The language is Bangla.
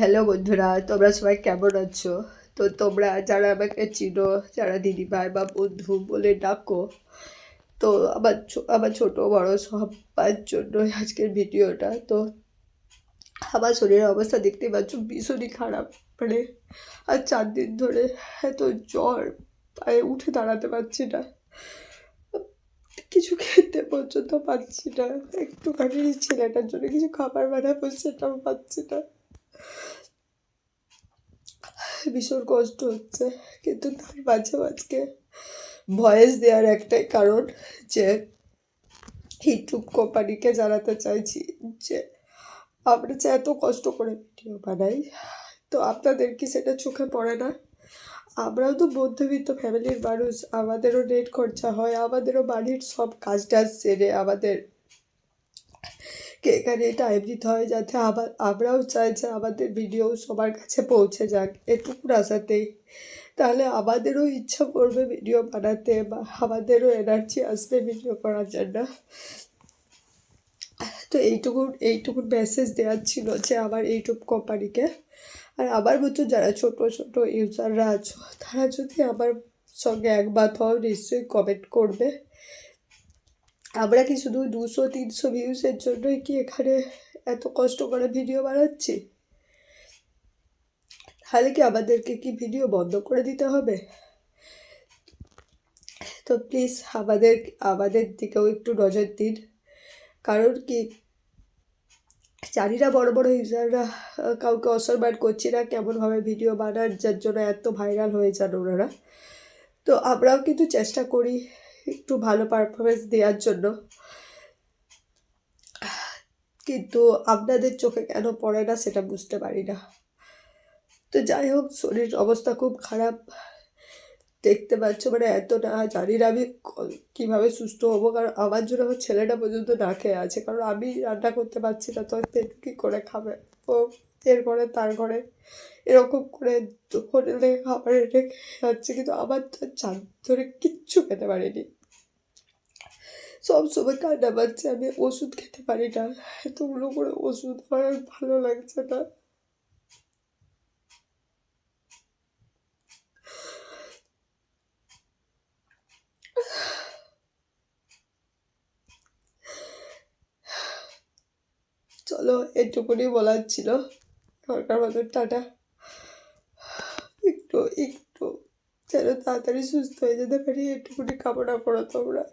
হ্যালো বন্ধুরা, তোমরা সবাই কেমন আছো? তো তোমরা যারা আমাকে চিনো, যারা দিদিভাই বা বন্ধু বলে ডাকো, তো আমার ছোট বড় সবার জন্য আজকের ভিডিওটা। তো আমার শরীরের অবস্থা দেখতে পাচ্ছ, ভীষণই খারাপ। মানে আর 4 দিন ধরে এত জ্বর, পায়ে উঠে দাঁড়াতে পারছি না, কিছু খেতে পর্যন্ত পাচ্ছি না। একটুখানি ছেলেটার জন্য কিছু খাবার বানাবো, সেটাও পাচ্ছি না। ভীষণ কষ্ট হচ্ছে, কিন্তু তার মাঝে আজকে ভয়েস দেওয়ার একটাই কারণ যে ইউটিউব কোম্পানিকে জানাতে চাইছি যে আমরা যে এত কষ্ট করে ভিডিও বানাই, তো আপনাদের কি সেটা চোখে পড়ে না? আমরাও তো মধ্যবিত্ত ফ্যামিলির মানুষ, আমাদেরও নেট খরচা হয়, আমাদেরও বাড়ির সব কাজ টাজ সেরে আমাদের এখানে টাইম দিতে হয়, যাতে আমরাও চাই যে আমাদের ভিডিও সবার কাছে পৌঁছে যাক এটুকুর আশাতেই। তাহলে আমাদেরও ইচ্ছা করবে ভিডিও বানাতে, বা আমাদেরও এনার্জি আসবে ভিডিও করার জন্য। তো এইটুকুন মেসেজ দেওয়ার ছিল যে আমার ইউটিউব কোম্পানিকে। আর আমার মতো যারা ছোট ছোট ইউজাররা আছো, তারা যদি আমার সঙ্গে একমত হও, নিশ্চয়ই কমেন্ট করবে। আমরা কি শুধু 200-300 ভিউজের জন্যই কি এখানে এত কষ্ট করে ভিডিও বানাচ্ছি? তাহলে কি আমাদেরকে কি ভিডিও বন্ধ করে দিতে হবে? তো প্লিজ আমাদের দিকেও একটু নজর দিন। কারণ কি, জানি না বড় বড় ইউজাররা কাউকে অসম্মান করছি না, কেমনভাবে ভিডিও বানান যার জন্য এত ভাইরাল হয়ে যান ওনারা। তো আমরাও কিন্তু চেষ্টা করি একটু ভালো পারফরমেন্স দেওয়ার জন্য, কিন্তু আপনাদের চোখে কেন পড়ে না সেটা বুঝতে পারি না। তো যাই হোক, শরীর অবস্থা খুব খারাপ, দেখতে পাচ্ছ। মানে এত না জানি না আমি কীভাবে সুস্থ হবো, কারণ আমার জন্য আমার ছেলেটা পর্যন্ত না খেয়ে আছে, কারণ আমি রান্না করতে পারছি না। তো পেট কী করে খাবে? ও এর ঘরে তার ঘরে এরকম করে হোটেলে খাবার এনে যাচ্ছে, কিন্তু আমার তো 4 ধরে কিচ্ছু খেতে পারিনি। সবসময় কান্না পাচ্ছে, আমি ওষুধ খেতে পারি না। এতগুলো করে ওষুধ আমার আর ভালো লাগছে না। চলো, এটুকুনি বলার ছিল। দরকার মতো টাটা। একটু একটু যেন তাড়াতাড়ি সুস্থ হয়ে যেতে পারি, এটুকুনি কামনা করো তোমরা।